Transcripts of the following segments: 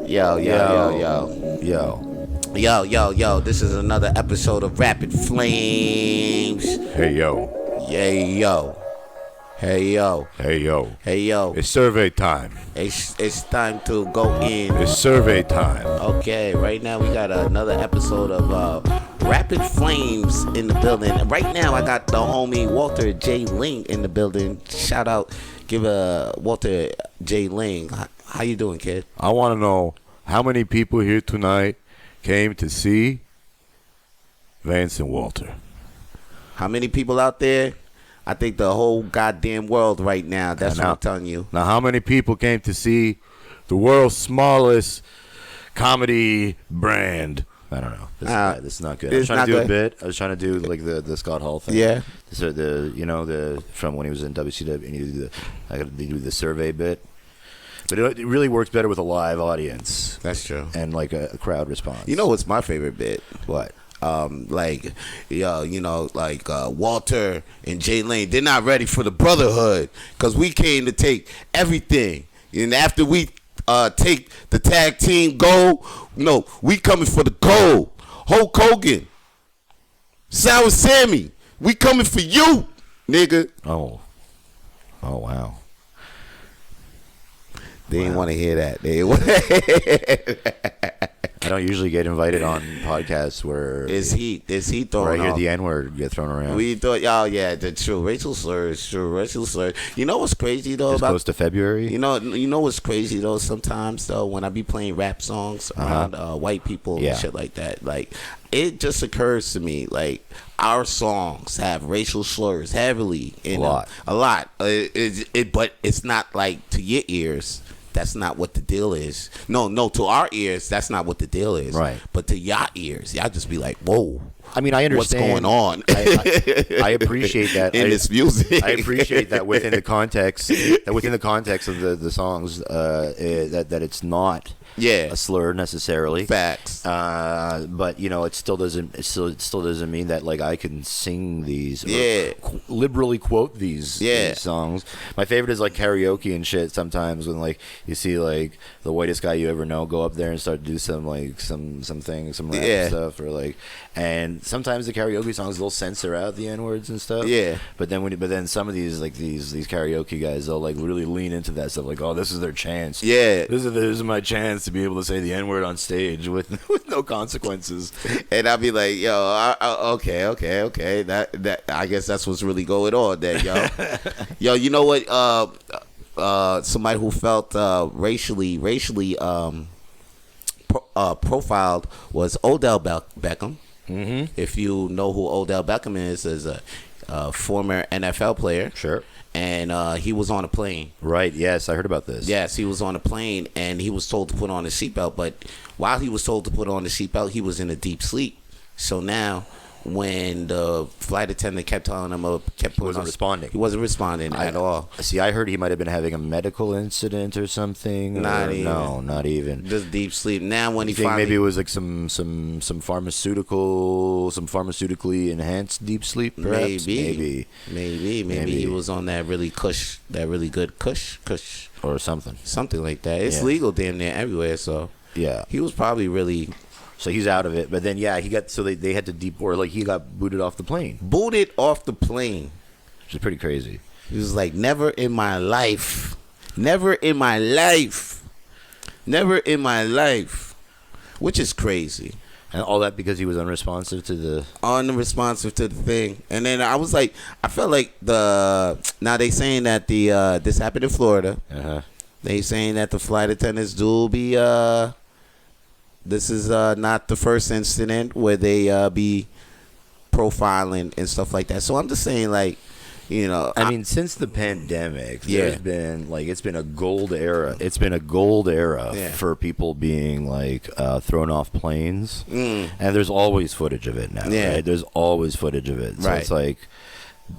Yo, yo, yo, yo. Yo. Yo, yo, yo. This is another episode of Rapid Flames. Hey, yo. Hey, yo. Hey, yo. Hey, yo. Hey, yo. It's survey time. It's time to go in. It's survey time. Okay, right now we got another episode of Rapid Flames in the building. And right now I got the homie Walter J. Ling in the building. Shout out, give Walter J. Ling. How you doing, kid? I want to know how many people here tonight came to see Vance and Walter. How many people out there? I think the whole goddamn world right now. That's what I'm telling you. Now, how many people came to see the world's smallest comedy brand? I don't know. This is not good. I was trying to do a bit. I was trying to do like the Scott Hall thing. Yeah. So the from when he was in WCW, and I got to do the survey bit. But it really works better with a live audience. That's true. And like a crowd response. You know what's my favorite bit? What? Walter and Jay Lane, they're not ready for the brotherhood because we came to take everything. And after we take the tag team gold, no, we coming for the gold. Hulk Hogan, Sour Sammy, we coming for you, nigga. Oh, wow. They didn't want to hear that. They didn't want to hear that. I don't usually get invited on podcasts where It's heat thrown where I hear off. the N-word get thrown around. We thought, oh yeah, that's true. Racial slurs, true. Racial slurs. You know what's crazy though? It's close to February. You know what's crazy though? Sometimes though, when I be playing rap songs around white people and shit like that, like it just occurs to me like our songs have racial slurs heavily in them. A lot. But it's not like to your ears. That's not what the deal is. No, to our ears, that's not what the deal is. Right. But to y'all ears, y'all just be like, whoa. I mean, I understand what's going on. I appreciate that in this music. I appreciate that within the context of the songs, that it's not a slur necessarily. Facts. But it still doesn't mean that like I can sing these. Yeah. Or liberally quote these songs. My favorite is like karaoke and shit. Sometimes when like you see like the whitest guy you ever know go up there and start to do some like some rap stuff or like, and sometimes the karaoke songs they'll censor out the N-words and stuff. Yeah. But then some of these like these karaoke guys they'll like really lean into that stuff like, oh, this is their chance. Yeah. This is my chance to be able to say the N-word on stage with no consequences. And I'll be like, yo, okay. That I guess that's what's really going on there, yo. Yo, you know what? Somebody who felt racially profiled was Odell Beckham. Mm-hmm. If you know who Odell Beckham is a former NFL player. Sure. And he was on a plane. Right, yes, I heard about this. Yes, he was on a plane, and he was told to put on a seatbelt. But while he was told to put on the seatbelt, he was in a deep sleep. So now, when the flight attendant kept telling him, he wasn't responding at all. See, I heard he might have been having a medical incident or something. Not even. No, not even. Just deep sleep. Now, when you he think maybe it was like some pharmaceutically enhanced deep sleep. Perhaps? Maybe he was on that really good kush or something like that. It's legal damn near everywhere. So yeah, he was probably really. So he's out of it, but then he got they had to deport. Like he got booted off the plane. Which is pretty crazy. He was like, never in my life, which is crazy. And all that because he was unresponsive to the thing. And then I was like, I felt like now they saying that this happened in Florida. They saying that the flight attendants do be this is not the first incident where they be profiling and stuff like that. So I'm just saying, like, I mean, since the pandemic, there's been like it's been a gold era. It's been a gold era for people being like thrown off planes, and there's always footage of it now. Yeah, right? There's always footage of it. So it's like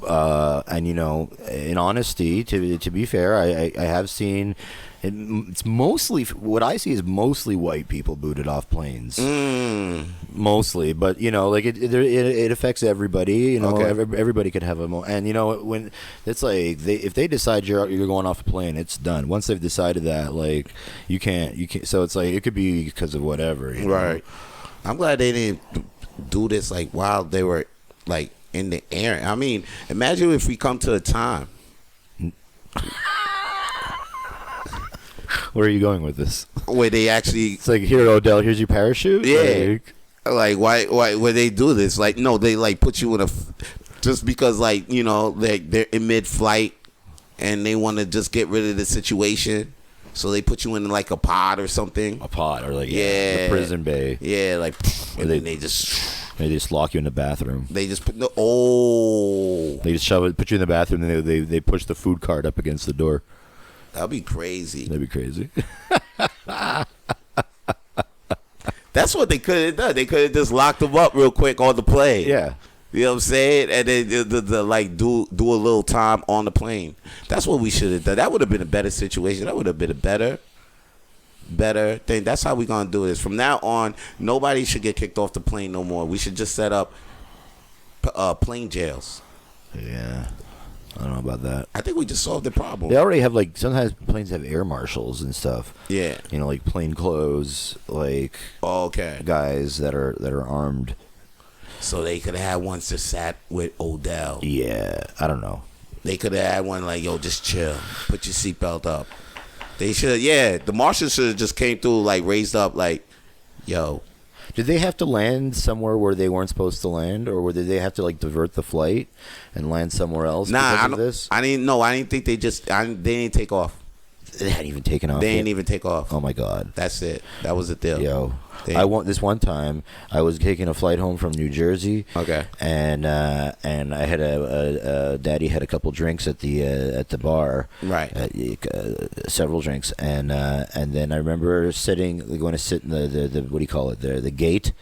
And in honesty, to be fair, I have seen. It's mostly what I see is mostly white people booted off planes. Mostly, but it affects everybody. Okay. Everybody could have and when it's like if they decide you're going off a plane, it's done. Once they've decided that, like you can't. So it's like it could be because of whatever. Right. I'm glad they didn't do this like while they were like in the air. I mean, imagine if we come to a time. Where are you going with this? Where they actually... It's like, here, Odell, here's your parachute? Yeah. Like why would they do this? Like, no, they, like, put you in a... Just because, like, they're in mid-flight and they want to just get rid of the situation. So they put you in, like, a pod or something. A pod, or, like, the prison bay. Yeah, like... And then they just... They just lock you in the bathroom. They just put... They just put you in the bathroom, and they push the food cart up against the door. That'd be crazy. That's what they could have done. They could have just locked them up real quick on the plane. Yeah. You know what I'm saying? And then like do a little time on the plane. That's what we should have done. That would have been a better situation. That would have been a better thing. That's how we're going to do this. From now on, nobody should get kicked off the plane no more. We should just set up plane jails. Yeah. I don't know about that. I think we just solved the problem. They already have, like, sometimes planes have air marshals and stuff. Yeah. Like plain clothes, like guys that are armed. So they could have had one that sat with Odell. Yeah, I don't know. They could have had one like, yo, just chill. Put your seatbelt up. They should, the marshals should have just came through, like, raised up, like, yo. Did they have to land somewhere where they weren't supposed to land, or did they have to, like, divert the flight and land somewhere else because of this? I didn't think they didn't take off. They hadn't even taken off. They didn't even take off. Oh my God. That's it. That was the deal. Yo, this one time I was taking a flight home from New Jersey. Okay. And I had Daddy had a couple drinks at the bar. Right. Several drinks, and then I remember going to sit in the what do you call it there, the gate.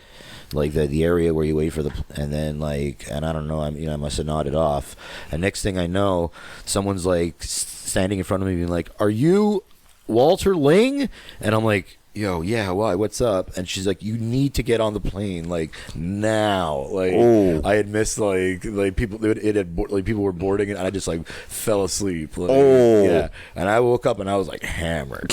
Like the area where you wait for and then and I don't know, I must have nodded off, and next thing I know, someone's like standing in front of me being like, "Are you Walter Ling?" And I'm like, "Yo, yeah, why? What's up?" And she's like, "You need to get on the plane, like now." Like I had missed like people people were boarding it, and I just like fell asleep. Yeah. And I woke up and I was like hammered.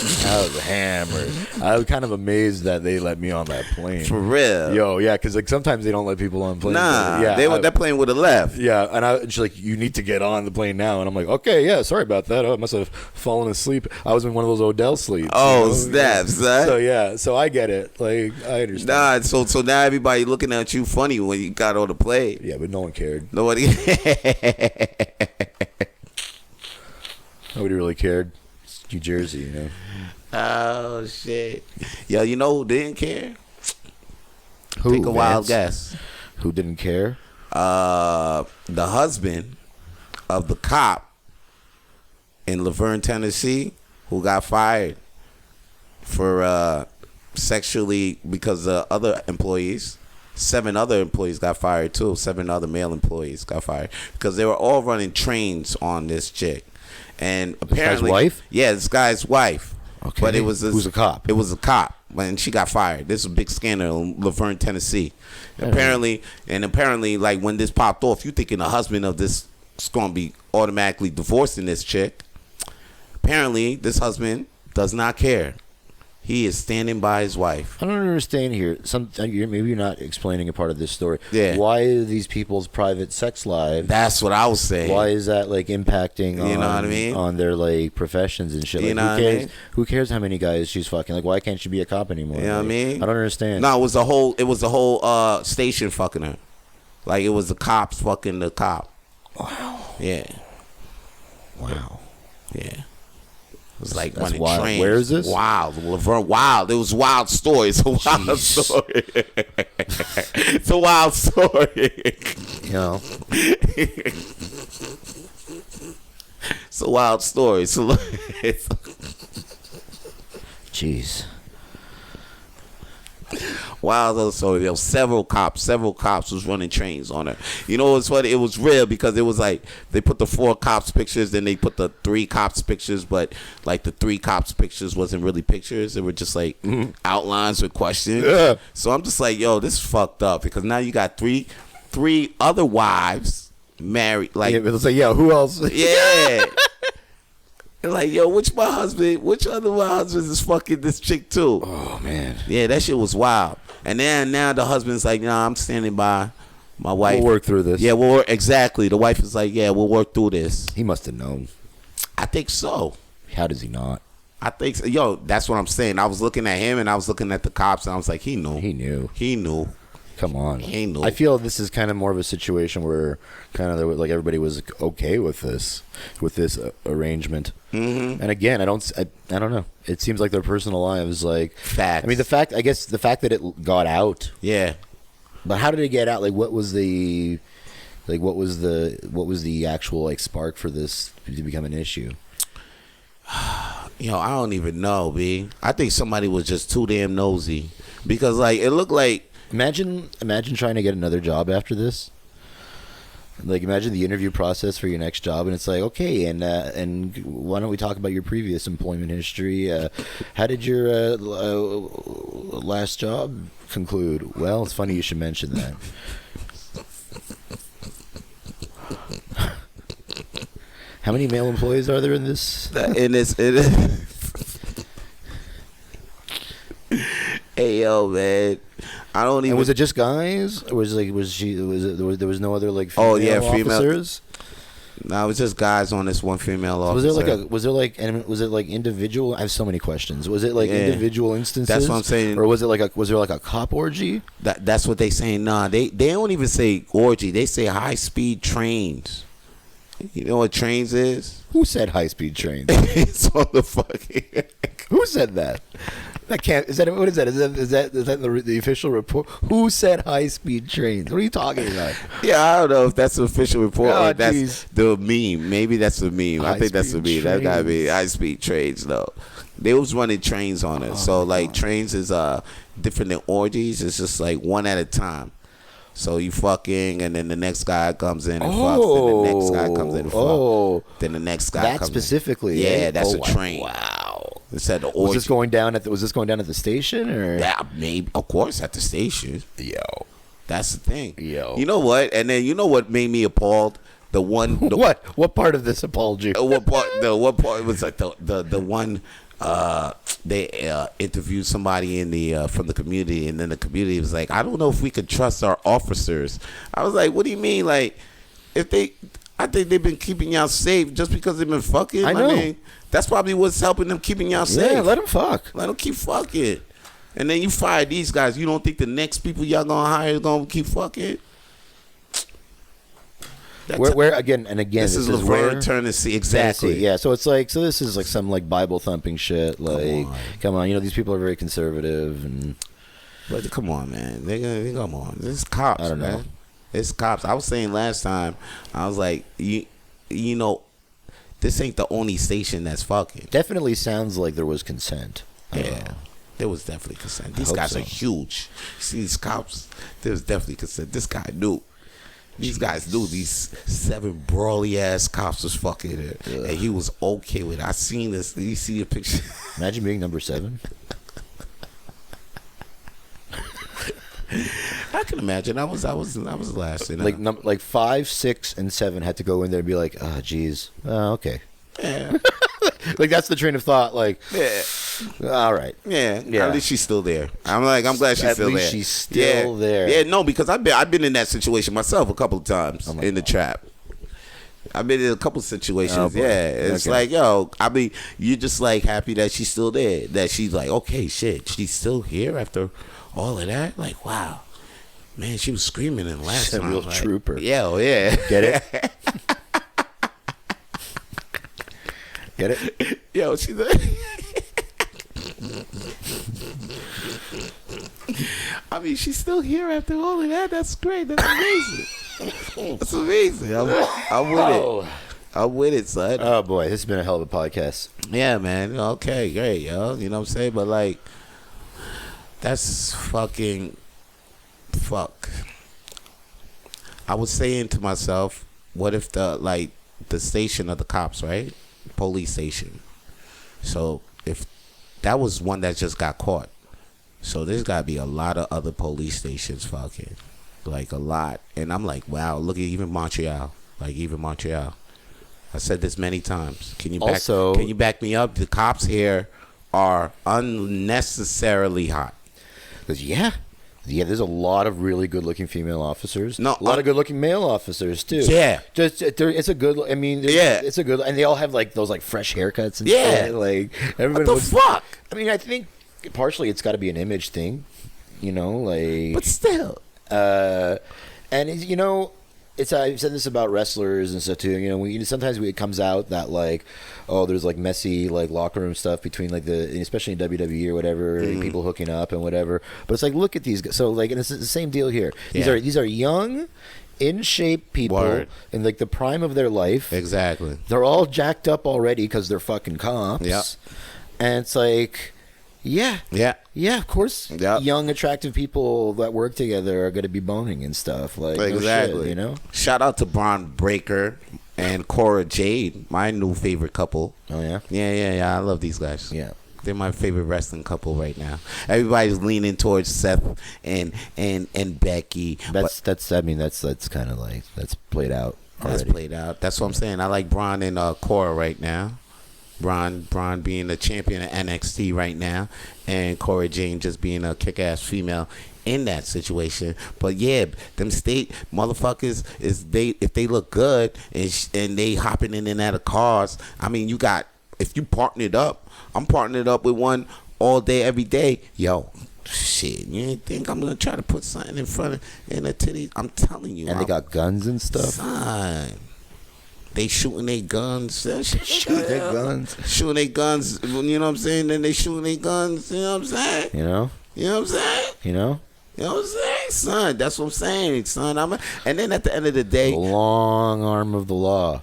I was kind of amazed that they let me on that plane. For real. Yo, yeah, because like sometimes they don't let people on planes. Nah, yeah, that plane would have left. Yeah, and she's like, "You need to get on the plane now," and I'm like, "Okay, yeah, sorry about that. I must have fallen asleep. I was in one of those Odell sleeps." Snaps, huh? So yeah, so I get it. Like I understand. Nah, so now everybody looking at you funny when you got on the plane. Yeah, but no one cared. Nobody really cared. It's New Jersey, Oh shit. Yo, you know who didn't care? Who? Take a wild guess. Who didn't care? The husband of the cop in Laverne, Tennessee, who got fired for sexually because other employees. 7 other employees got fired too. 7 other male employees got fired because they were all running trains on this chick. And apparently, this guy's wife? Yeah, this guy's wife. Okay. But it was who's a cop? It was a cop, and she got fired. This is a big scandal in Laverne, Tennessee. Apparently, like when this popped off, you thinking the husband of this is gonna be automatically divorcing this chick. Apparently, this husband does not care. He is standing by his wife. I don't understand here. Maybe you're not explaining a part of this story. Yeah. Why are these people's private sex lives? That's what I was saying. Why is that like impacting You know what I mean? on their like professions and shit? Like, You know what I mean? Who cares how many guys she's fucking? Like, why can't she be a cop anymore? You know what I mean? I don't understand. No, it was the whole station fucking her. Like it was the cops fucking the cop. Wow. Yeah. Wow. Yeah. It was like That's running wild. trains. Where is this? Wild. Laverne. Wild. It was wild story. It's a wild story. It's a wild story. You know. It's a wild story. Jeez. wild story. There was several cops was running trains on her. You know what's funny? It was real because it was like they put the 4 cops pictures, then they put the 3 cops pictures, but like the 3 cops pictures wasn't really pictures. They were just like outlines with questions. Yeah. So I'm just like, yo, this is fucked up because now you got three other wives married. Like, yeah, it's like, yo, who else? Yeah. Like, yo, which other my husbands is fucking this chick too? Oh man. Yeah, that shit was wild. And then now the husband's like, nah, I'm standing by my wife. We'll work through this. Yeah, exactly. The wife is like, yeah, we'll work through this. He must have known. I think so. How does he not? I think so. Yo, that's what I'm saying. I was looking at him and I was looking at the cops and I was like, he knew. He knew. Come on. He knew. I feel this is kind of more of a situation where kind of like everybody was okay with this arrangement. Mm-hmm. And again, I don't know. It seems like their personal lives, like facts. I mean, the fact that it got out. Yeah. But how did it get out? Like, what was the actual like spark for this to become an issue? I don't even know, B. I think somebody was just too damn nosy because like it looked like. Imagine trying to get another job after this. Like, imagine the interview process for your next job, and it's like, okay, and why don't we talk about your previous employment history? How did your last job conclude? Well, it's funny you should mention that. How many male employees are there in this? Hey, yo, man. I don't even. And was it just guys? Or there was no other like female officers? No, it was just guys on this one female officer. Was it like individual? I have so many questions. Was it like individual instances? That's what I'm saying. Or was there like a cop orgy? That's what they saying. Nah, they don't even say orgy. They say high speed trains. You know what trains is? Who said high speed trains? It's on the fucking. Who said that? That can't. Is that what is that? Is that the official report? Who said high speed trains? What are you talking about? Yeah, I don't know if that's the official report or that's geez. the meme. Maybe that's the meme. I think that's the meme. That gotta be high speed trains though. They was running trains on it. So like trains is different than orgies. It's just like one at a time. So you fucking, and then the next guy comes in and fucks, then the next guy comes in and fucks, then the next guy comes specifically, in. Yeah, that's a wow. train. Wow. It said the was this going down at the station or? Yeah, maybe. Of course, at the station. Yo, that's the thing. Yo, you know what? And then you know what made me appalled? What part of this appalled you? What part was like the one. They interviewed somebody in the from the community, and then the community was like, I don't know if we could trust our officers. I was like, what do you mean? Like, I think they've been keeping y'all safe just because they've been fucking. I know. mean, that's probably what's helping them keeping y'all safe. Yeah, let them fuck. Let them keep fucking. And then you fire these guys. You don't think the next people y'all gonna hire is gonna keep fucking? Where again? This is Laverne Tennessee, exactly. Tennessee, yeah, so it's like this is like some like Bible thumping shit. Like, come on, these people are very conservative and. But come on, man, they come on. This is cops. I don't know. It's cops. I was saying last time, I was like, you know, this ain't the only station that's fucking. Definitely sounds like there was consent. Yeah. There was definitely consent. These guys are huge. See these cops? There was definitely consent. This guy knew. These guys knew these 7 brawly ass cops was fucking it, and he was okay with it. I seen this. Did you see the picture? Imagine being number 7. I can imagine. I was last. Like 5, 6, and 7 had to go in there and be like, oh, geez, okay. Yeah. Like that's the train of thought. Like, yeah. All right. Yeah. At least she's still there. I'm glad she's still there. At least she's still there. Yeah. No, because I've been in that situation myself a couple of times in the trap. I've been in a couple of situations. It's like, yo, I mean, you're just like happy that she's still there. That she's like, okay, shit, she's still here after all of that. Like, wow, man, she was screaming in the last time. A real trooper. Yeah, yeah. Get it? Get it? Yo, she's I mean, she's still here after all of that. That's great. That's amazing. That's amazing. I'm with it. I'm with it, son. Oh, boy. This has been a hell of a podcast. Yeah, man. Okay, great, yo. You know what I'm saying? But, like, That's fucking fuck. I was saying to myself, what if the station of the cops, right? Police station. So if that was one that just got caught, so there's got to be a lot of other police stations fucking, like a lot. And I'm like, wow, look at even Montreal. I said this many times. Can you back me up? The cops here are unnecessarily hot. Yeah, there's a lot of really good-looking female officers. No, a lot of good-looking male officers too. Yeah, it's a good. I mean, it's a good, and they all have like those like fresh haircuts and shit. Like everybody. What the fuck? I mean, I think partially it's got to be an image thing, like. But still. And I've said this about wrestlers and stuff too. Sometimes it comes out that like, oh, there's like messy like locker room stuff between like especially in WWE or whatever, people hooking up and whatever. But it's like, look at these guys. So like, and it's the same deal here. These are young, in shape people in like the prime of their life. Exactly. They're all jacked up already because they're fucking cops. Yeah. And it's like. Yeah, of course. Yep. Young, attractive people that work together are going to be boning and stuff. Like exactly. No shit, Shout out to Braun Breaker and Cora Jade, my new favorite couple. Oh yeah. Yeah. I love these guys. Yeah, they're my favorite wrestling couple right now. Everybody's leaning towards Seth and Becky. That's kind of like that's played out. Already. That's played out. That's what I'm saying. I like Braun and Cora right now. Braun being the champion of NXT right now, and Cora Jane just being a kick-ass female in that situation. But yeah, them state motherfuckers if they look good and they hopping in and out of cars. I mean, if you partnered up, I'm partnered up with one all day every day. Yo, shit, you ain't think I'm gonna try to put something in the titties? I'm telling you. And they got guns and stuff. Son. They shooting their guns. Shooting their guns. Shooting their guns. You know what I'm saying? Then they shooting their guns. You know what I'm saying? You know what I'm saying? You know what I'm saying? Son, that's what I'm saying, son. And then at the end of the day. The long arm of the law.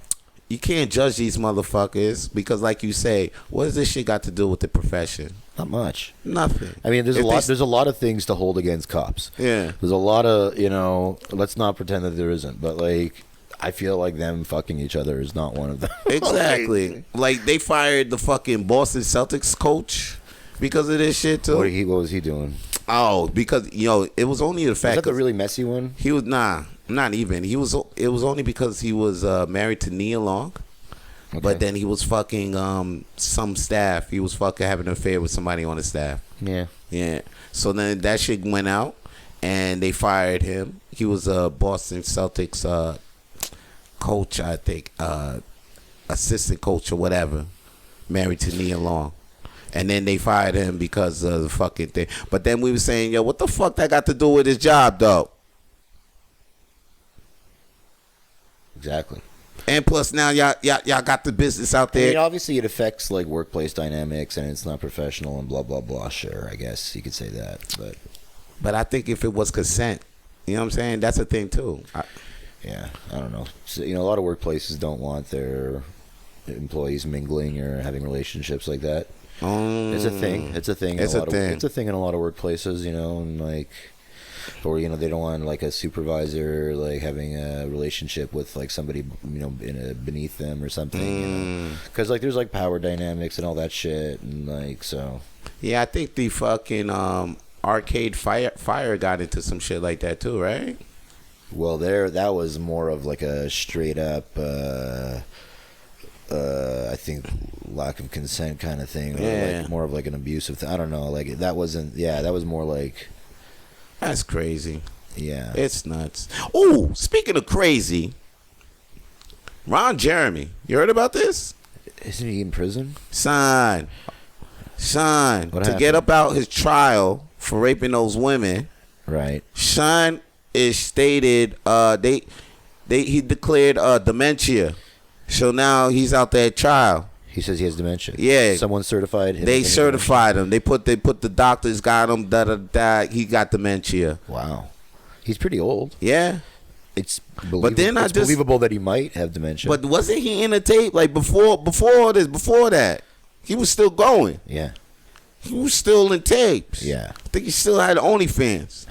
You can't judge these motherfuckers because, like you say, what does this shit got to do with the profession? Not much. Nothing. I mean, there's a lot of things to hold against cops. Yeah. There's a lot of, let's not pretend that there isn't, but like, I feel like them fucking each other is not one of them. Exactly. Like, they fired the fucking Boston Celtics coach because of this shit, too. What was he doing? Oh, because, it was only the fact. Was that the really messy one? He was, not even. It was only because he was married to Nia Long. Okay. But then he was fucking some staff. He was fucking having an affair with somebody on the staff. Yeah. Yeah. So then that shit went out, and they fired him. He was a Boston Celtics coach, I think, assistant coach or whatever, married to Nia Long. And then they fired him because of the fucking thing. But then we were saying, yo, what the fuck that got to do with his job, though? Exactly. And plus now y'all got the business out there. I mean, obviously it affects like workplace dynamics and it's not professional and blah blah blah. Sure, I guess you could say that, but I think if it was consent, you know what I'm saying, that's a thing too. Yeah, I don't know. So, a lot of workplaces don't want their employees mingling or having relationships like that. It's a thing. It's a thing. It's a thing in a lot of workplaces, and like, or they don't want like a supervisor like having a relationship with like somebody beneath them or something. Because like there's like power dynamics and all that shit, and like so. Yeah, I think the fucking Arcade Fire got into some shit like that too, right? Well, that was more of like a straight up, I think, lack of consent kind of thing, or like more of like an abusive thing. I don't know. Like that wasn't. Yeah, that was more like. That's crazy. Yeah, it's nuts. Oh, speaking of crazy, Ron Jeremy, you heard about this? Isn't he in prison? Son, to get up out his trial for raping those women. Right. Sean is stated he declared dementia, so now he's out there at trial. He says he has dementia. Yeah, someone certified him. They certified him. They put the doctors got him. He got dementia. Wow, he's pretty old. Yeah, it's believable that he might have dementia. But wasn't he in the tape like before all this? Before that, he was still going. Yeah. He was still in tapes. Yeah. I think he still had OnlyFans.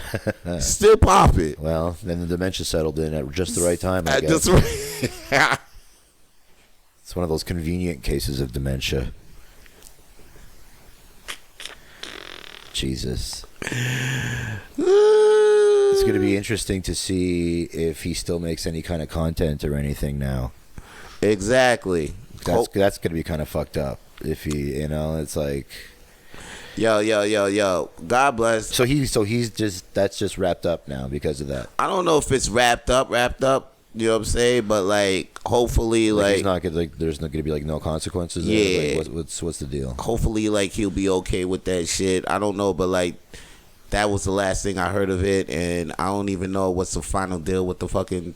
Still popping. Well, then the dementia settled in at just the right time, I guess. Just right. It's one of those convenient cases of dementia. Jesus. It's going to be interesting to see if he still makes any kind of content or anything now. Exactly. That's going to be kind of fucked up. If he, it's like... Yo. God bless. So he's just, that's just wrapped up now because of that. I don't know if it's wrapped up. You know what I'm saying? But like, hopefully, like, he's not gonna, like, there's not gonna be like no consequences. Yeah. Like, what's the deal? Hopefully, like, he'll be okay with that shit. I don't know, but like, that was the last thing I heard of it, and I don't even know what's the final deal with the fucking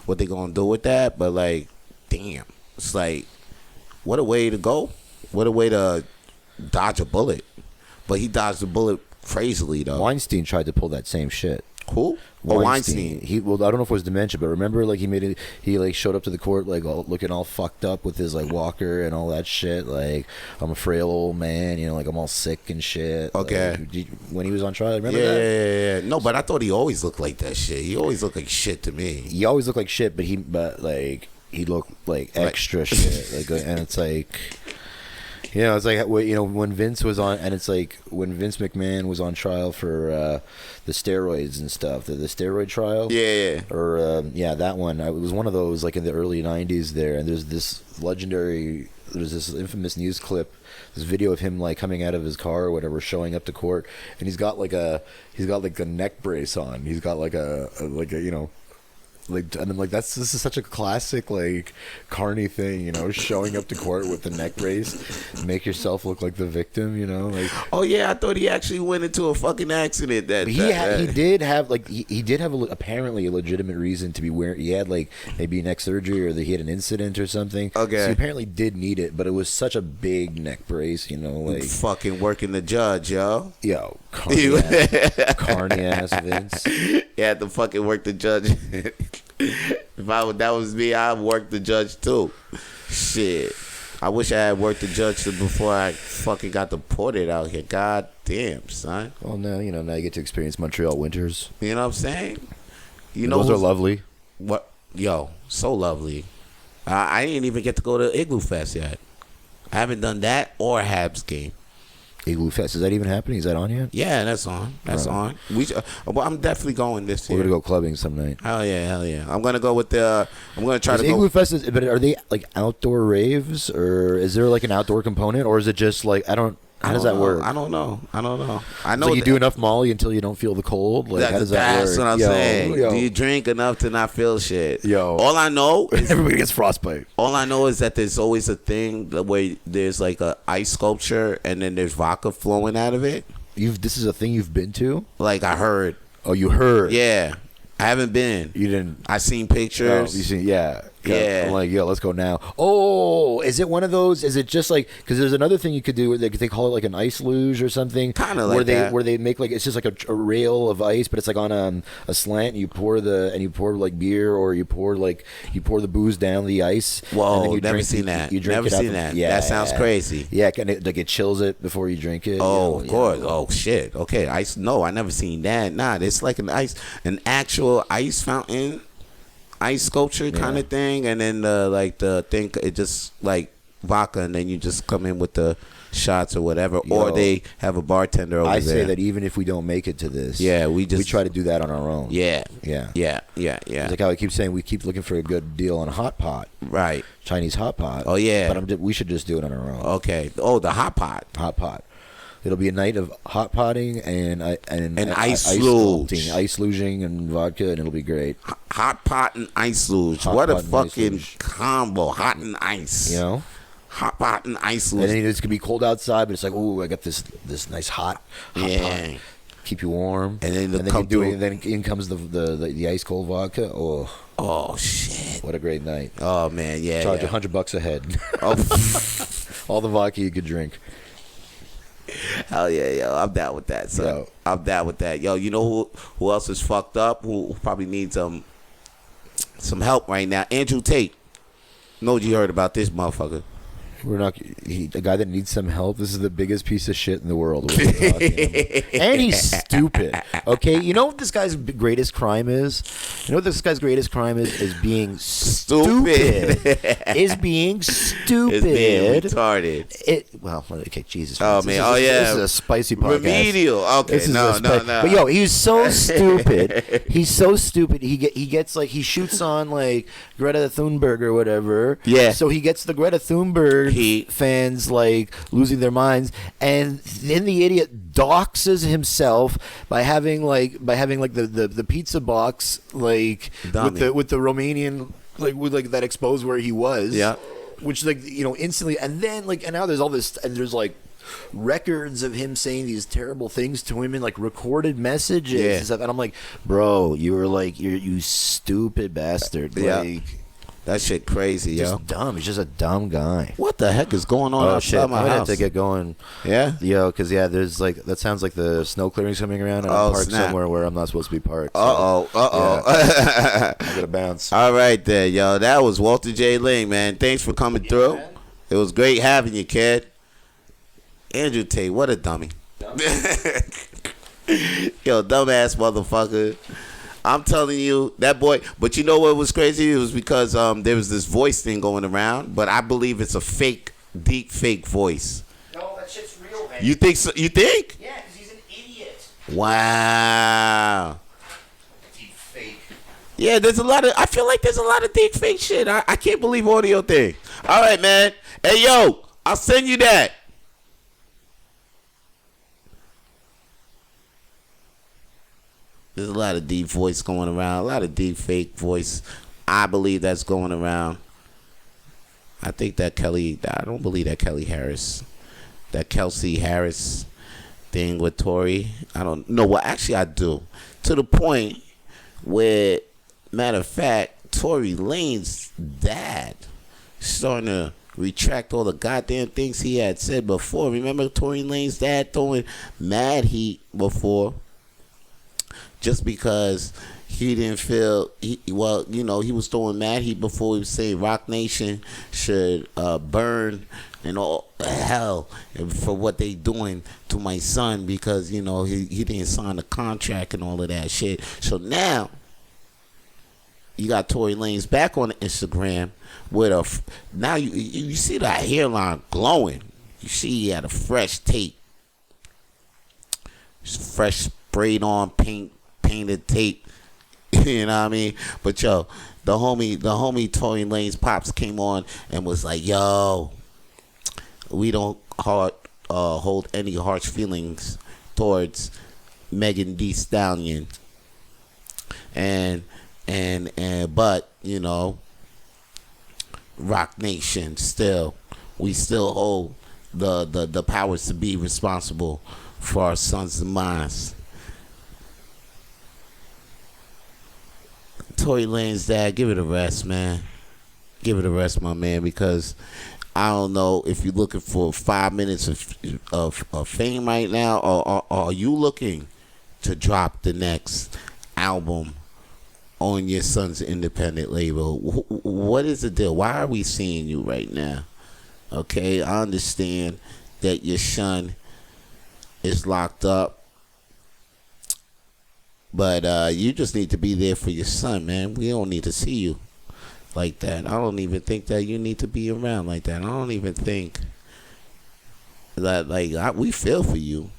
what they gonna do with that. But like, damn, it's like, what a way to go. What a way to dodge a bullet. But he dodged the bullet crazily though. Weinstein tried to pull that same shit. Who? Weinstein. I don't know if it was dementia, but remember, like, he like showed up to the court like looking all fucked up with his like walker and all that shit. Like, I'm a frail old man, like I'm all sick and shit. Okay. Like, when he was on trial, remember that? Yeah. No, but I thought he always looked like that shit. He always looked like shit to me. He always looked like shit, but he looked like extra shit. Like, and it's like. It's like when Vince was on, and it's like when Vince McMahon was on trial for the steroids and stuff, the steroid trial. Yeah. Or that one. It was one of those like in the early '90s there, and there's this infamous news clip, this video of him like coming out of his car or whatever, showing up to court, and he's got like a neck brace on. He's got like a like, and I'm like, this is such a classic like Carney thing, showing up to court with the neck brace, make yourself look like the victim, like. Oh yeah, I thought he actually went into a fucking accident. He did have apparently a legitimate reason to be wearing. He had like maybe neck surgery or that he had an incident or something. Okay, so he apparently did need it, but it was such a big neck brace, like fucking working the judge, yo. Carney ass Vince. He had to fucking work the judge. If that was me, I'd work the judge too. Shit. I wish I had worked the judge before I fucking got deported out here. God damn, son. Well, now now you get to experience Montreal winters. You know what I'm saying? Those are lovely. What? Yo, so lovely. I didn't even get to go to Igloo Fest yet. I haven't done that or Habs game. Igloo Fest, is that even happening? Is that on yet? Yeah, that's on. On. Well, I'm definitely going this year. We're gonna go clubbing some night. Hell yeah. I'm gonna go with the. I'm gonna try to go. Igloo Fest, but are they like outdoor raves, or is there like an outdoor component, or is it just like How does that work? I don't know. I know. So you do enough Molly until you don't feel the cold? Like, how does that work? That's what I'm saying. Do you drink enough to not feel shit? All I know is everybody gets frostbite. All I know is that there's always a thing where there's like a ice sculpture and then there's vodka flowing out of it. This is a thing you've been to? Like I heard. Oh, you heard? Yeah. I haven't been. You didn't? I seen pictures. Oh, you seen? Yeah. Yeah. I'm like, let's go now. Oh, is it one of those? Is it just like, because there's another thing you could do, they call it like an ice luge or something. Kind of like that. Where they make like, it's just like a rail of ice, but it's like on a slant, and you pour like beer, or you pour the booze down the ice. Whoa, and then never seen that. You drink never it seen that. Yeah. That sounds crazy. Yeah, and it chills it before you drink it. Oh, of course. Oh, shit. Okay, ice. No, I never seen that. Nah, it's like an actual ice fountain. Ice sculpture kind of thing, and then the thing, it just like vodka, and then you just come in with the shots or whatever, or they have a bartender over there. I say that even if we don't make it to this, we try to do that on our own. Yeah. It's like how I keep saying, we keep looking for a good deal on hot pot, right? Chinese hot pot. Oh yeah, but we should just do it on our own. Okay. Oh, the hot pot. It'll be a night of hot potting and ice luge, ice luging and vodka, and it'll be great. Hot pot and ice luge. What a fucking combo! Hot and ice. Hot pot and ice luge. And then it's gonna be cold outside, but it's like, oh, I got this nice hot pot. Keep you warm. And then in comes the ice cold vodka. Oh shit! What a great night. Oh man, yeah. Charge $100 a head. All the vodka you could drink. Hell yeah, yo. I'm down with that, son. Yo. I'm down with that. Yo, you know who else is fucked up? Who probably needs some help right now? Andrew Tate. Know you heard about this motherfucker. A guy that needs some help. This is the biggest piece of shit in the world. And he's stupid. Okay, you know what this guy's greatest crime is? You know what this guy's greatest crime is being stupid. Is being stupid. Is being retarded. Okay, Jesus. Oh, man. This is a spicy podcast. Remedial. Okay, no. But yo, he's so stupid. He's so stupid. He gets like, he shoots on like Greta Thunberg or whatever. Yeah. So he gets the Greta Thunberg fans like losing their minds, and then the idiot doxes himself by having the pizza box like with the Romanian with that exposed where he was. Yeah. Which instantly, and then and now there's all this, and there's records of him saying these terrible things to women, recorded messages and stuff, and I'm like, bro, you stupid bastard. That shit crazy, yo. Just dumb. He's just a dumb guy. What the heck is going on outside my house? I have to get going. Yeah? Yo, because, there's that sounds like the snow clearing's coming around, and I'm parked somewhere where I'm not supposed to be parked. So, I gotta bounce. All right there, yo. That was Walter J. Ling, man. Thanks for coming through. Man. It was great having you, kid. Andrew Tate, what a dummy. Yo, dumbass motherfucker. I'm telling you, that boy. But you know what was crazy? It was because there was this voice thing going around, but I believe it's a deep fake voice. No, that shit's real, man. You think so? You think? Yeah, because he's an idiot. Wow. Deep fake. Yeah, I feel like there's a lot of deep fake shit. I can't believe audio thing. All right, man. Hey, yo, I'll send you that. There's a lot of deep voice going around, a lot of deep fake voice. I believe that's going around. I think that I don't believe that that Kelsey Harris thing with Tory. I don't know. Well, actually, I do. To the point where, matter of fact, Tory Lanez's dad starting to retract all the goddamn things he had said before. Remember Tory Lanez's dad throwing mad heat before? Just because he didn't feel, he was throwing mad heat before he was saying Rock Nation should burn and all hell for what they doing to my son because, he didn't sign the contract and all of that shit. So now, you got Tory Lanez back on Instagram with now you see that hairline glowing. You see he had a fresh tape. Fresh sprayed on painted tape. You know what I mean? But yo, the homie Tory Lanez pops came on and was like, yo, we don't hold any harsh feelings towards Megan Thee Stallion. But Rock Nation we still hold the powers to be responsible for our sons' demise. Tory Lanez's dad, give it a rest, man. Give it a rest, my man, because I don't know if you're looking for 5 minutes of fame right now, or are you looking to drop the next album on your son's independent label? What is the deal? Why are we seeing you right now? Okay, I understand that your son is locked up, but you just need to be there for your son, man. We don't need to see you like that. I don't even think that you need to be around like that. I don't even think that, we feel for you,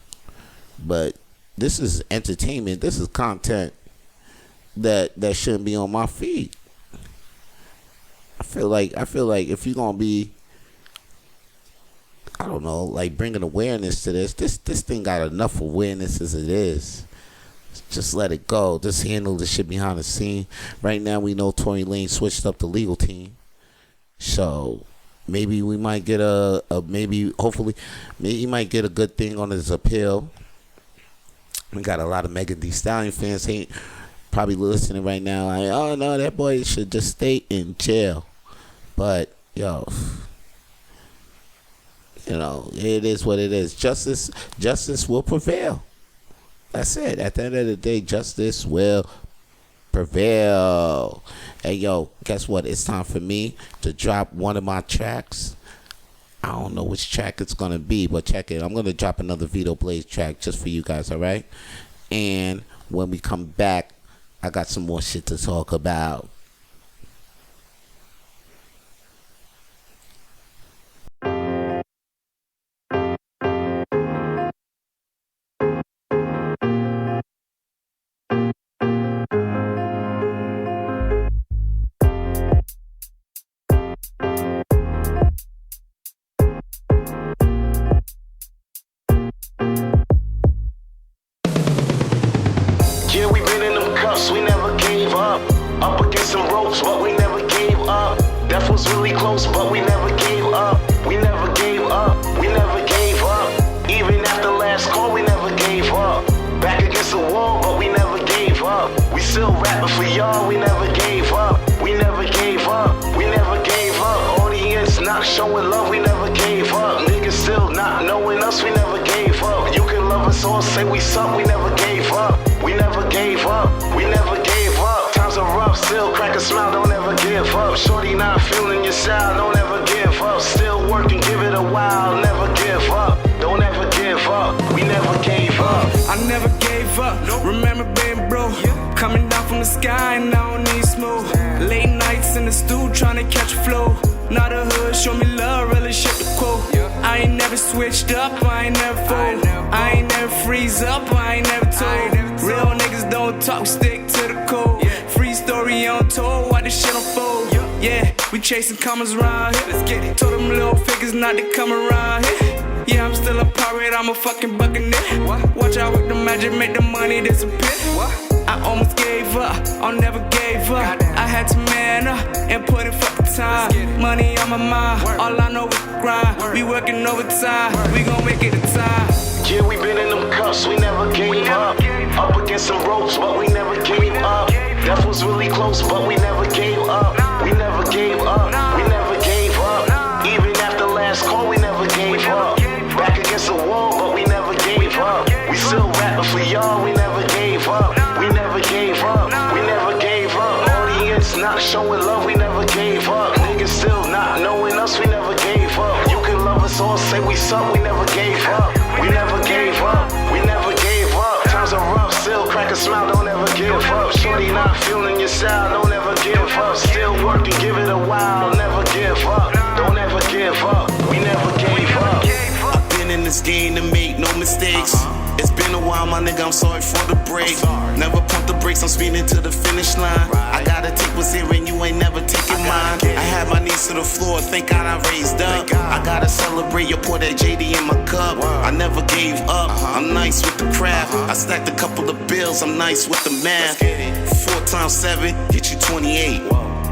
but this is entertainment. This is content that shouldn't be on my feed. I feel like if you're gonna be, I don't know, bringing awareness to this thing got enough awareness as it is. Just let it go. Just handle the shit behind the scene. Right now, we know Tory Lanez switched up the legal team, so maybe we might get maybe he might get a good thing on his appeal. We got a lot of Megan Thee Stallion fans probably listening right now. Oh no, that boy should just stay in jail. But yo, it is what it is. Justice will prevail. That's it. At the end of the day, justice will prevail. Hey, yo, guess what? It's time for me to drop one of my tracks. I don't know which track it's gonna be, but check it. I'm gonna drop another Vito Blaze track just for you guys, all right? And when we come back, I got some more shit to talk about. Yeah, we been in them cuffs, we never gave up. Up against some ropes, but we never gave up. Death was really close, but we never gave up. We never gave up, we never gave up. Even after last call, we never gave up. Back against the wall, but we never gave up. We still rapping for y'all, we never gave up. We never gave up, we never gave up. Audience not showing love, we never gave up. Niggas still not knowing us, we never gave up. You can love us or say we suck, we never gave up. We never gave up, we never gave up. Times are rough, still crack a smile, don't ever give up. Shorty not feeling your style, don't ever give up. Still working, give it a while, never give up. Don't ever give up, we never gave up. I never gave up, remember being broke. Coming down from the sky and I don't need smoke. Late nights in the stew trying to catch a flow. Not a hood, show me love, really shit the quote. I ain't never switched up, I ain't never fold. I ain't never freeze up, I ain't never told. Real niggas don't talk, we stick to the code. Free story untold, why this shit unfold. Yeah, we chasing commas around here. Let's get it. Told them little figures not to come around here. Yeah, I'm still a pirate, I'm a fucking buccaneer. Watch out with the magic, make the money disappear. I almost gave up, I never gave up. I had to man up and put in fucking time. Money on my mind, all I know is grind. We working overtime, we gon' make it a time. Yeah, we been in them cuffs, we never gave up. Up against some ropes, but we never gave up. Death was really close, but we never gave up. We never gave up, we never gave up. Even after last call, we never gave up. Back against the wall, but we never gave up. We still rapping for y'all, we never gave up. We never gave up, we never gave up. Audience not showing love, we never gave up. Niggas still not knowing us, we never gave up. You can love us or say we suck, we never gave up. We never gave up, we never gave up. Times are rough, still crack a smile, don't ever give up. Shorty not feeling your style, don't ever give up. Still working, give it a while, never give up. Don't ever give up, we never gave up. I've been in this game to make no mistakes. It's been a while, my nigga, I'm sorry for the break. Never pump the brakes, I'm speeding to the finish line. I gotta take what's here and you ain't never taking mine. I had my knees to the floor, thank God I raised up. I gotta celebrate, you pour that JD in my cup. I never gave up, I'm nice with the craft. I stacked a couple of bills, I'm nice with the math. 4 times 7, get you 28.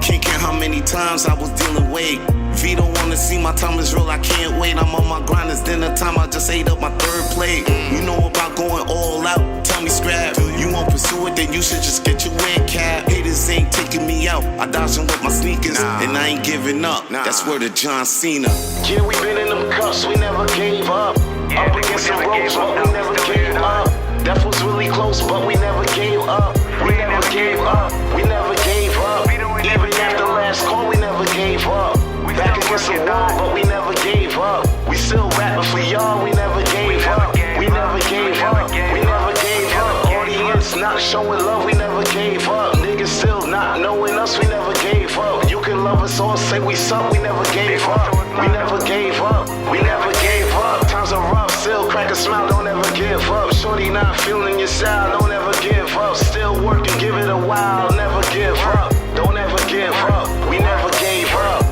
Can't count how many times I was dealing weight. Vito wanna see my time is real, I can't wait. I'm on my grind, it's dinner time, I just ate up my 3rd plate. You know about going all out, tell me scrap. You won't pursue it, then you should just get your win cap. Haters ain't taking me out, I dodging with my sneakers. And I ain't giving up, that's word of John Cena. Yeah, we been in them cuffs, we never gave up. Up against some ropes, but we never gave up. Death was really close, but we never gave up. We never gave up, we never gave up. Even after last call, we never gave up. Back against the wall, but we never gave up. We still rapping for y'all, we never gave up. We never gave up, we never gave up. Audience not showing love, we never gave up. Niggas still not knowing us, we never gave up. You can love us or say we suck, we never gave up. We never gave up, we never gave up. Times are rough, still crack a smile, don't ever give up. Shorty not feeling your style, don't ever give up. Still working, give it a while, never give up. Don't ever give up, we never gave up.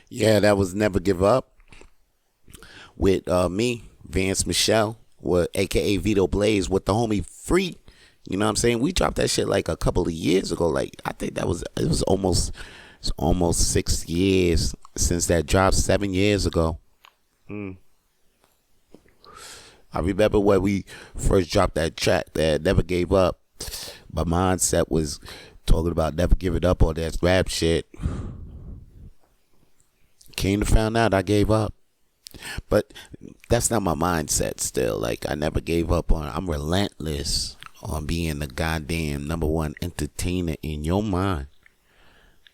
Yeah, that was Never Give Up with me, Vance Michelle, with aka Vito Blaze, with the homie Free. You know what I'm saying? We dropped that shit like a couple of years ago. Like, I think it was almost 6 years since that dropped, 7 years ago. I remember when we first dropped that track, that Never Gave Up. My mindset was talking about never giving up on that rap shit. Came to find out I gave up. But that's not my mindset still. Like, I never gave up on, I'm relentless on being the goddamn #1 entertainer in your mind.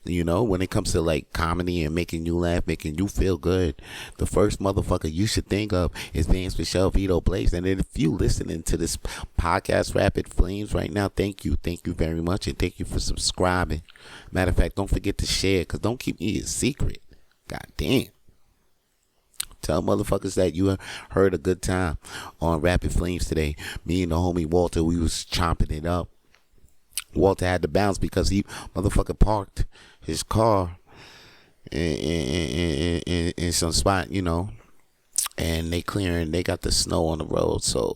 You know, when it comes to like comedy and making you laugh, making you feel good, the first motherfucker you should think of is Vance Michelle Vito Blaze. And if you listening to this podcast, Rapid Flames, right now, thank you very much, and thank you for subscribing. Matter of fact, don't forget to share, because don't keep me a secret. God damn. Tell motherfuckers that you heard a good time on Rapid Flames today. Me and the homie Walter, we was chomping it up. Walter had to bounce because he motherfucker parked his car in some spot, you know, and they got the snow on the road, so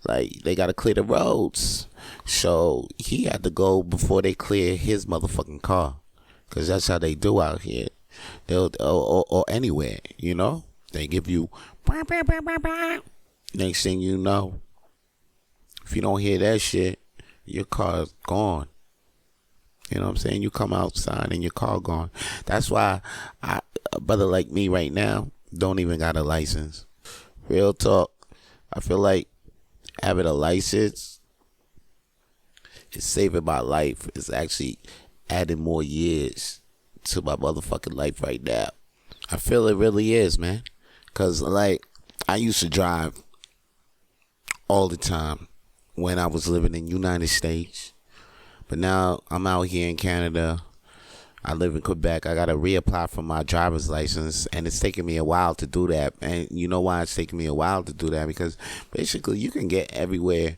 like they gotta clear the roads. So he had to go before they clear his motherfucking car, because that's how they do out here. They'll or anywhere, you know. They give you next thing you know, if you don't hear that shit, your car's gone. You know what I'm saying? You come outside and your car gone. That's why a brother like me right now don't even got a license. Real talk. I feel like having a license is saving my life. It's actually adding more years to my motherfucking life right now. I feel it really is, man. Because, like, I used to drive all the time when I was living in the United States. But now I'm out here in Canada. I live in Quebec. I got to reapply for my driver's license, and it's taking me a while to do that. And you know why it's taking me a while to do that? Because basically you can get everywhere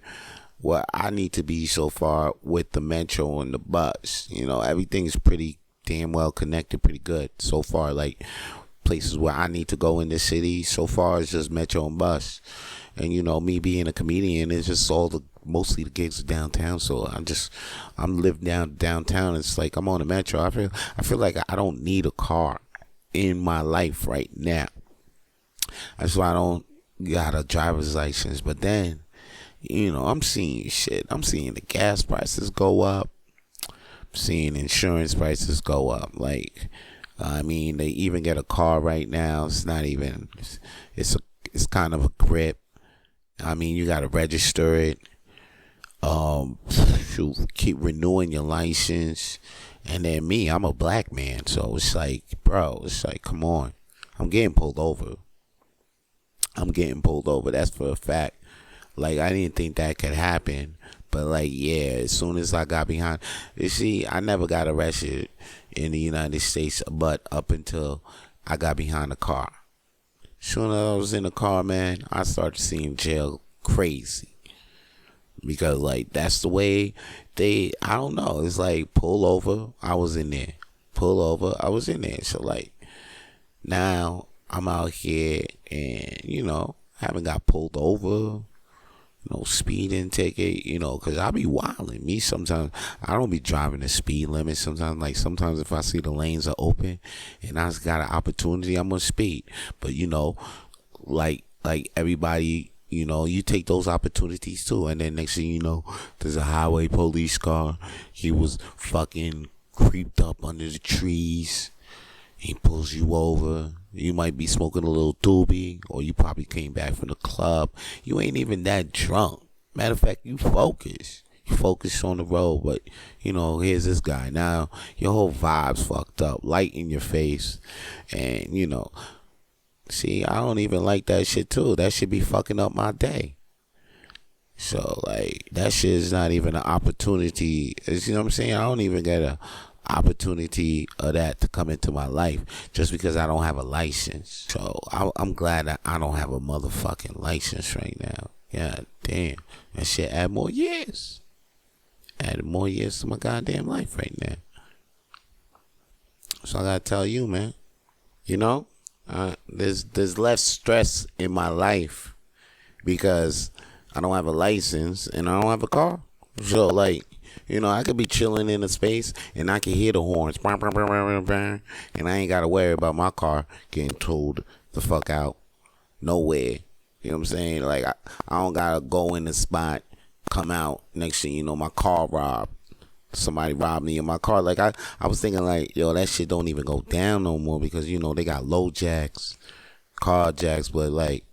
where I need to be so far with the metro and the bus. You know, everything's pretty damn well connected, pretty good so far. Like, places where I need to go in the city, so far it's just metro and bus. And you know, me being a comedian, it's just mostly the gigs are downtown. So I'm living downtown. It's like I'm on the metro. I feel like I don't need a car in my life right now. That's why I don't got a driver's license. But then, you know, I'm seeing shit. I'm seeing the gas prices go up. I'm seeing insurance prices go up. Like, I mean, they even get a car right now. It's not even. It's kind of a grip. I mean, you gotta register it. Keep renewing your license. And then me, I'm a black man, so it's like, bro, it's like, come on. I'm getting pulled over. That's for a fact. Like, I didn't think that could happen. But, like, yeah, as soon as I got behind. You see, I never got arrested in the United States, but up until I got behind the car. Soon as I was in the car, man, I started seeing jail crazy. Because, like, that's the way I don't know. It's like, pull over, I was in there. Pull over, I was in there. So, like, now I'm out here and, you know, haven't got pulled over. No speeding ticket, you know, because I be wilding. Me, sometimes, I don't be driving the speed limit. Sometimes if I see the lanes are open and I got an opportunity, I'm going to speed. But, you know, like everybody, you know, you take those opportunities too. And then next thing you know, there's a highway police car. He was fucking creeped up under the trees. He pulls you over. You might be smoking a little doobie, or you probably came back from the club. You ain't even that drunk. Matter of fact, you focus. You focus on the road, but, you know, here's this guy. Now, your whole vibe's fucked up. Light in your face. And, you know, see, I don't even like that shit, too. That should be fucking up my day. So, like, that shit is not even an opportunity. You know what I'm saying? I don't even get a opportunity of that to come into my life just because I don't have a license. So I'm glad that I don't have a motherfucking license right now. Yeah, damn. That shit add more years. Add more years to my goddamn life right now. So I gotta tell you, man. You know, there's less stress in my life because I don't have a license and I don't have a car. So, like, you know, I could be chilling in a space and I can hear the horns. And I ain't got to worry about my car getting towed the fuck out nowhere. You know what I'm saying? Like, I don't got to go in the spot, come out, next thing you know, my car robbed. Somebody robbed me in my car. Like, I was thinking, like, yo, that shit don't even go down no more because, you know, they got low jacks, carjacks, but like,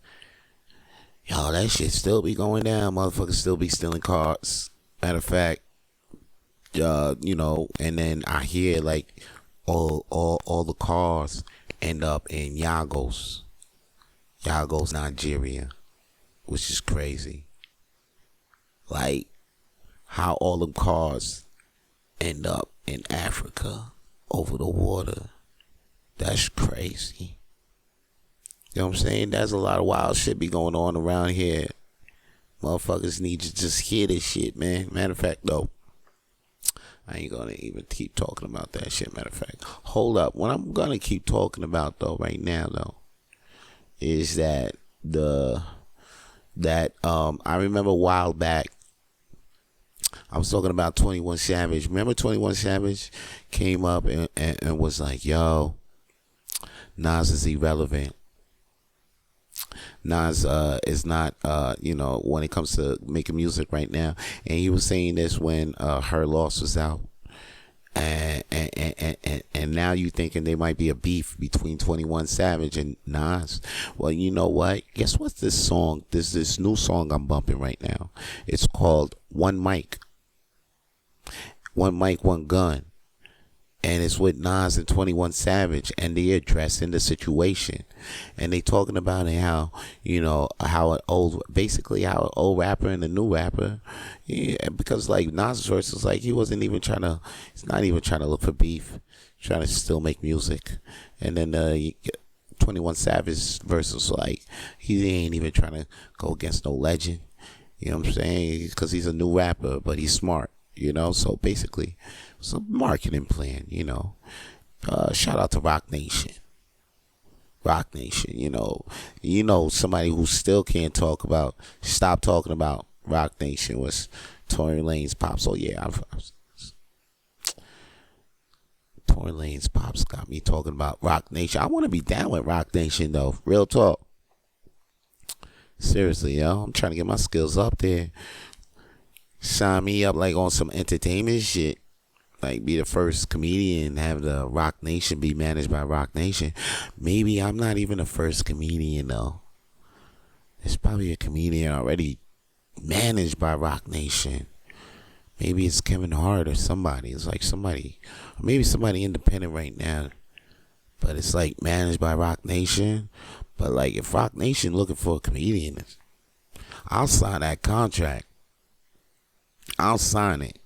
yo, that shit still be going down. Motherfuckers still be stealing cars. Matter of fact, you know, and then I hear like all the cars end up in Lagos, Nigeria, which is crazy. Like how all them cars end up in Africa over the water. That's crazy. You know what I'm saying? There's a lot of wild shit be going on around here. Motherfuckers need to just hear this shit, man. Matter of fact, though, I ain't gonna even keep talking about that shit. Matter of fact, hold up. What I'm gonna keep talking about though, right now though, is that I remember a while back, I was talking about 21 Savage. Remember 21 Savage came up and was like, yo, Nas is irrelevant. Nas is not, you know, when it comes to making music right now. And he was saying this when Her Loss was out. And now you thinking there might be a beef between 21 Savage and Nas. Well, you know what? Guess what's this song? This new song I'm bumping right now. It's called One Mic. One Mic, One Gun. And it's with Nas and 21 Savage, and they addressing the situation, and they talking about how, you know, how an old rapper and a new rapper, yeah, because like Nas' verse was like he's not even trying to look for beef, trying to still make music, and then 21 Savage verse was like he ain't even trying to go against no legend, you know what I'm saying, because he's a new rapper, but he's smart. You know, so basically, it's a marketing plan, you know. Shout out to Rock Nation. Rock Nation, you know, somebody who still can't stop talking about Rock Nation was Tory Lanez Pops. Oh, yeah, Tory Lanez Pops got me talking about Rock Nation. I want to be down with Rock Nation, though. Real talk. Seriously, yo, I'm trying to get my skills up there. Sign me up like on some entertainment shit. Like be the first comedian, have the Rock Nation be managed by Rock Nation. Maybe I'm not even the first comedian though. There's probably a comedian already managed by Rock Nation. Maybe it's Kevin Hart or somebody. It's like somebody, or maybe somebody independent right now. But it's like managed by Rock Nation. But like if Rock Nation looking for a comedian, I'll sign that contract. I'll sign it.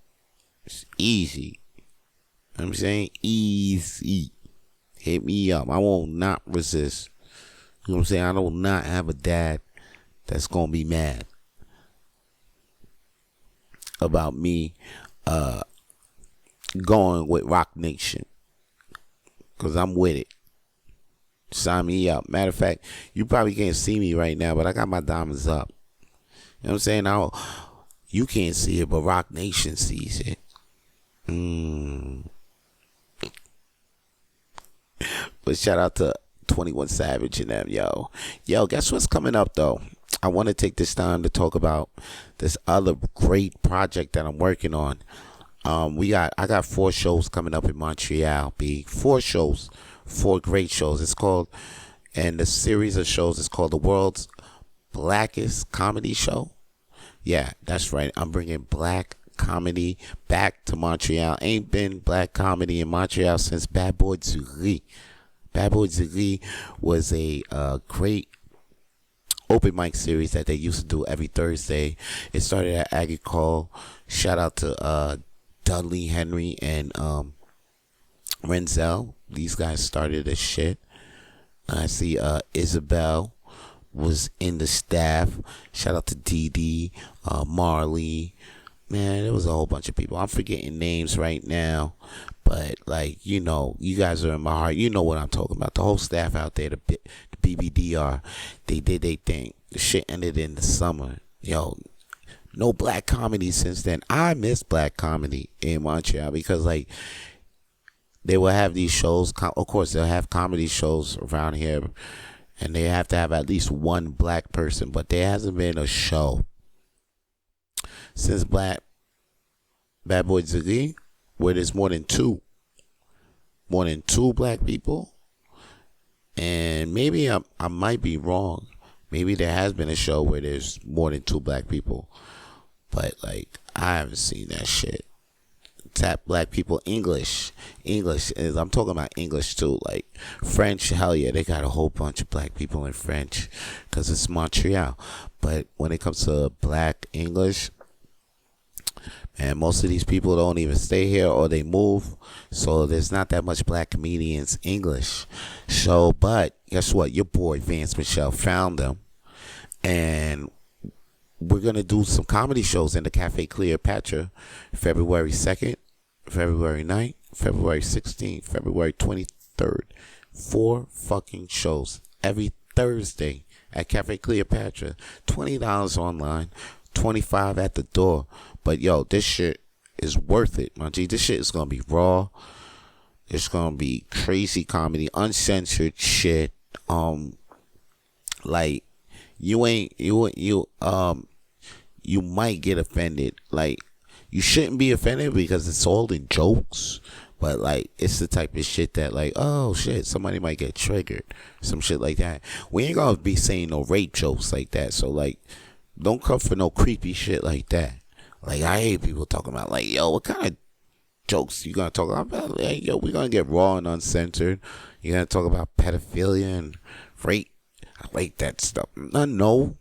It's easy. You know what I'm saying? Easy. Hit me up. I will not resist. You know what I'm saying? I will not have a dad that's going to be mad about me going with Rock Nation. Because I'm with it. Sign me up. Matter of fact, you probably can't see me right now, but I got my diamonds up. You know what I'm saying? You can't see it, but Rock Nation sees it. But shout out to 21 Savage and them, yo. Yo, guess what's coming up, though? I want to take this time to talk about this other great project that I'm working on. I got 4 shows coming up in Montreal, B. 4 shows, 4 great shows. It's called, and the series of shows is called The World's Blackest Comedy Show. Yeah, that's right. I'm bringing black comedy back to Montreal. Ain't been black comedy in Montreal since Bad Boy Zuri. Bad Boy Zuri was a great open mic series that they used to do every Thursday. It started at Aggie Call. Shout out to Dudley Henry and Renzel. These guys started this shit. I see Isabel was in the staff. Shout out to DD, Marley. Man, there was a whole bunch of people. I'm forgetting names right now. But, like, you know, you guys are in my heart. You know what I'm talking about. The whole staff out there, the BBDR, they did their thing. The shit ended in the summer. Yo, no black comedy since then. I miss black comedy in Montreal because, like, they will have these shows. Of course, they'll have comedy shows around here. And they have to have at least one black person. But there hasn't been a show since Bad Boy Ziggy where there's more than two black people. And maybe I might be wrong. Maybe there has been a show where there's more than 2 black people. But, like, I haven't seen that shit. Tap black people English is, I'm talking about English too, like French. Hell yeah, they got a whole bunch of black people in French because it's Montreal. But when it comes to black English, man, most of these people don't even stay here or they move, so there's not that much black comedians English. So, but guess what, your boy Vance Michelle found them, and we're gonna do some comedy shows in the Cafe Cleopatra, February 2nd, February 9th, February 16th, February 23rd. 4 fucking shows every Thursday at Cafe Cleopatra. $20 online, $25 at the door. But yo, this shit is worth it, my G. This shit is gonna be raw. It's gonna be crazy comedy, uncensored shit. Like you might get offended. Like, you shouldn't be offended because it's all in jokes. But, like, it's the type of shit that, like, oh, shit, somebody might get triggered. Some shit like that. We ain't gonna be saying no rape jokes like that. So, like, don't come for no creepy shit like that. Like, I hate people talking about, like, yo, what kind of jokes you gonna talk about? Like, yo, we gonna get raw and uncensored. You gonna talk about pedophilia and rape. I like that stuff. No,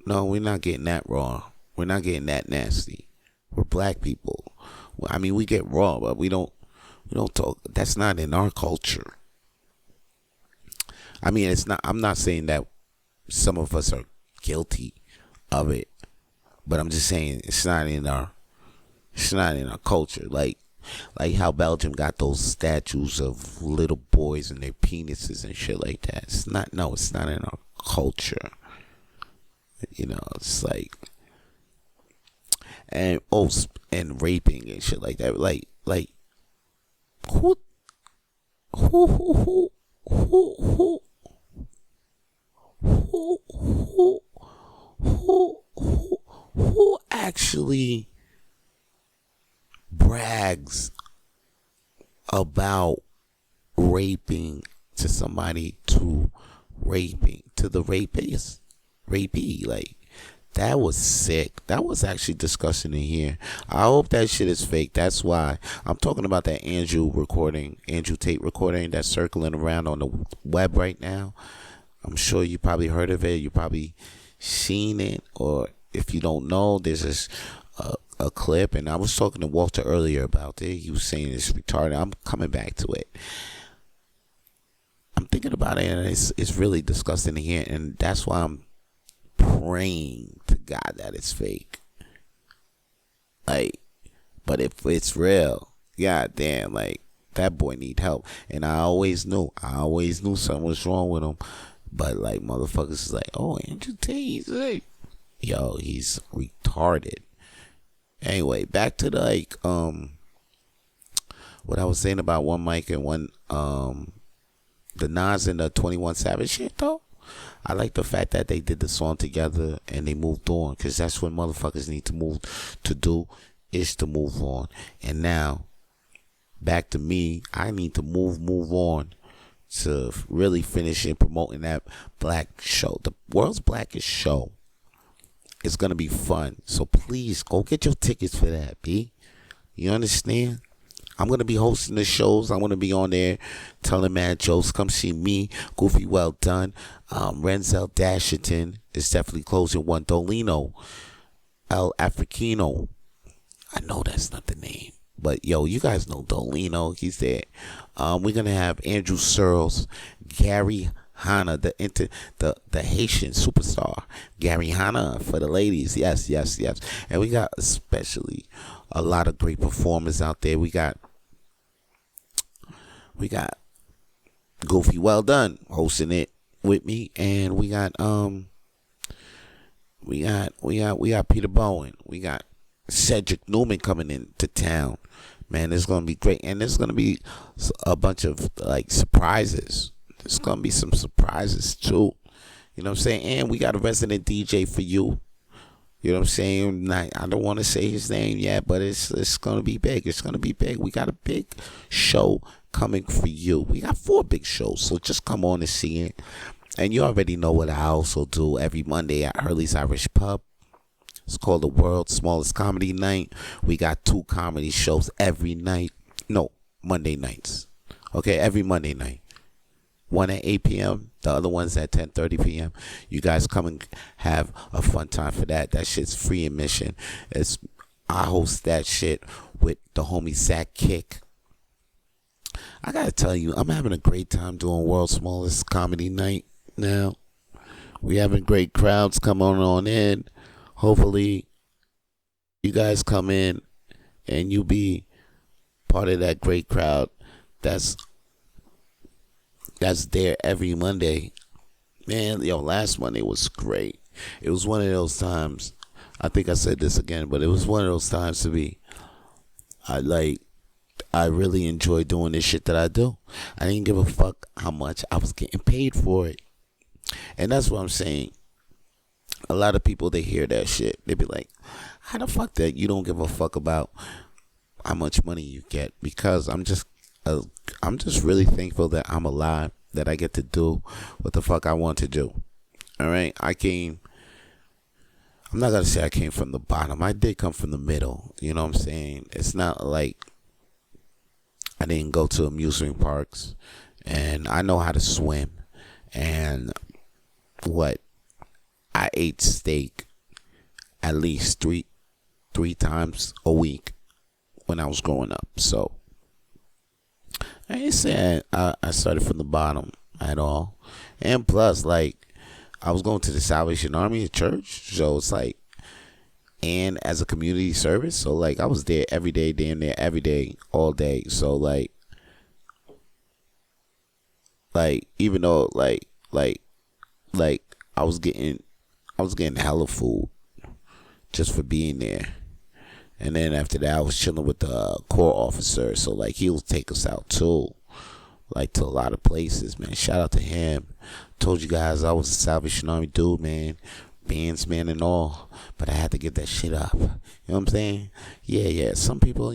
we're not getting that raw. We're not getting that nasty. We're black people. I mean, we get raw, but we don't talk. That's not in our culture. I mean, it's not. I'm not saying that some of us are guilty of it, but I'm just saying it's not in our culture. Like how Belgium got those statues of little boys and their penises and shit like that. It's not in our culture. You know, it's like, and raping and shit like that. Like who actually brags about raping to somebody to the rapee? Like, that was sick. That was actually disgusting in here. I hope that shit is fake. That's why I'm talking about that Andrew Tate recording that's circling around on the web right now. I'm sure you probably heard of it. You probably seen it, or if you don't know, there's this a clip, and I was talking to Walter earlier about it. He was saying it's retarded. I'm coming back to it. I'm thinking about it, and it's really disgusting in here, and that's why I'm praying to God that it's fake. Like, but if it's real, god damn, like, that boy need help. And I always knew something was wrong with him. But, like, motherfuckers is like, oh, Andrew Tate, he's like, yo, he's retarded. Anyway, back to the, like, what I was saying about One Mic and one, the Nas and the 21 Savage shit, though. I like the fact that they did the song together and they moved on, because that's what motherfuckers need to move on. And now, back to me, I need to move on to really finish and promoting that black show. The world's blackest show is going to be fun. So please go get your tickets for that, B. You understand? I'm going to be hosting the shows. I'm going to be on there telling mad jokes. Come see me, Goofy Well Done. Renzel Dasherton is definitely closing one. Dolino El Africano. I know that's not the name, but yo, you guys know Dolino. He's there. We're going to have Andrew Searles, Gary Hanna, the Haitian superstar. Gary Hanna for the ladies. Yes. And we got especially a lot of great performers out there. We got Goofy Well Done hosting it with me, and we got Peter Bowen. We got Cedric Newman coming into town. Man, it's gonna be great, and there's gonna be a bunch of like surprises. There's gonna be some surprises too. You know what I'm saying? And we got a resident DJ for you. You know what I'm saying? I don't want to say his name yet, but it's going to be big. It's going to be big. We got a big show coming for you. We got 4 big shows, so just come on and see it. And you already know what I also do every Monday at Hurley's Irish Pub. It's called the World's Smallest Comedy Night. We got 2 comedy shows every night. No, Monday nights. Okay, every Monday night. One at 8 p.m. The other one's at 10:30 p.m. You guys come and have a fun time for that. That shit's free admission. I host that shit with the homie Zach Kick. I gotta tell you, I'm having a great time doing World's Smallest Comedy Night now. We having great crowds come on in. Hopefully, you guys come in and you be part of that great crowd that's there every Monday. Man, last Monday was great. It was one of those times. I think I said this again, but it was one of those times to be. I really enjoy doing this shit that I do. I didn't give a fuck how much I was getting paid for it. And that's what I'm saying. A lot of people, they hear that shit. They be like, how the fuck that you don't give a fuck about how much money you get? Because I'm just really thankful that I'm alive, that I get to do what the fuck I want to do. All right? I'm not going to say I came from the bottom. I did come from the middle. You know what I'm saying? It's not like I didn't go to amusement parks, and I know how to swim, and I ate steak at least three times a week when I was growing up. So I ain't saying I started from the bottom at all. And plus, I was going to the Salvation Army church, so it's and as a community service, so I was there every day, damn near every day, all day. So even though I was getting hella food just for being there. And then after that, I was chilling with the Corps officer. So, he'll take us out, too. To a lot of places, man. Shout out to him. Told you guys I was a Salvation Army dude, man. Bands, man, and all. But I had to get that shit up. You know what I'm saying? Yeah. Some people,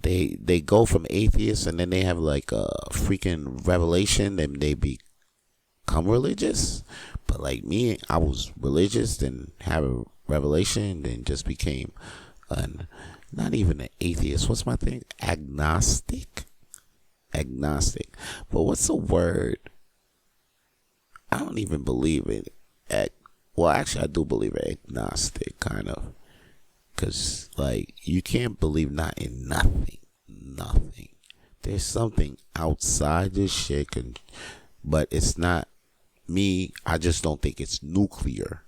they go from atheists and then they have, a freaking revelation and they become religious. But me, I was religious, then have a revelation, then just became not even an atheist. What's my thing? Agnostic. But what's the word? I don't even believe it. Well, actually, I do believe it. Agnostic, kind of. Because, you can't believe not in nothing. There's something outside this shit, but it's not me. I just don't think it's nuclear.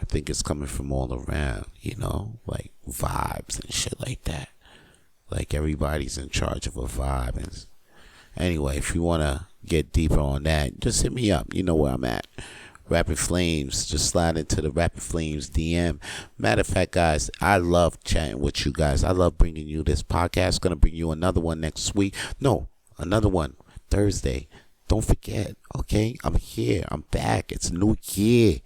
I think it's coming from all around, vibes and shit like that. Everybody's in charge of a vibe. And anyway, if you want to get deeper on that, just hit me up. You know where I'm at. Rapid Flames. Just slide into the Rapid Flames DM. Matter of fact, guys, I love chatting with you guys. I love bringing you this podcast. Going to bring you another one next week. No, another one Thursday. Don't forget, okay? I'm here. I'm back. It's a new year.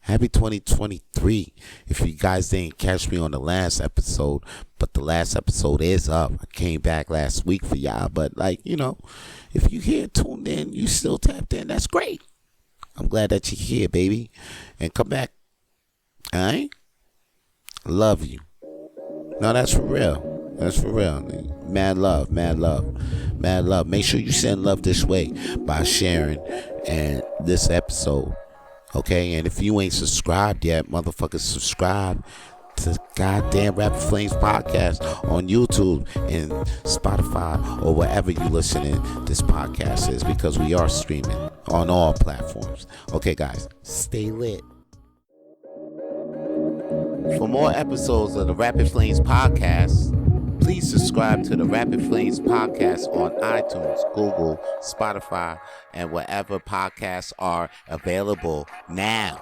Happy 2023. If you guys didn't catch me on the last episode, but the last episode is up. I came back last week for y'all, but if you here tuned in, you still tapped in, that's great. I'm glad that you're here, baby. And come back. Alright? Love you. No, that's for real. That's for real. Mad love. Make sure you send love this way by sharing and this episode. Okay, and if you ain't subscribed yet, motherfuckers, subscribe to goddamn Rapid Flames podcast on YouTube and Spotify or wherever you listening this podcast is, because we are streaming on all platforms. Okay, guys, stay lit. For more episodes of the Rapid Flames podcast, please subscribe to the Rapid Flames podcast on iTunes, Google, Spotify, and wherever podcasts are available now.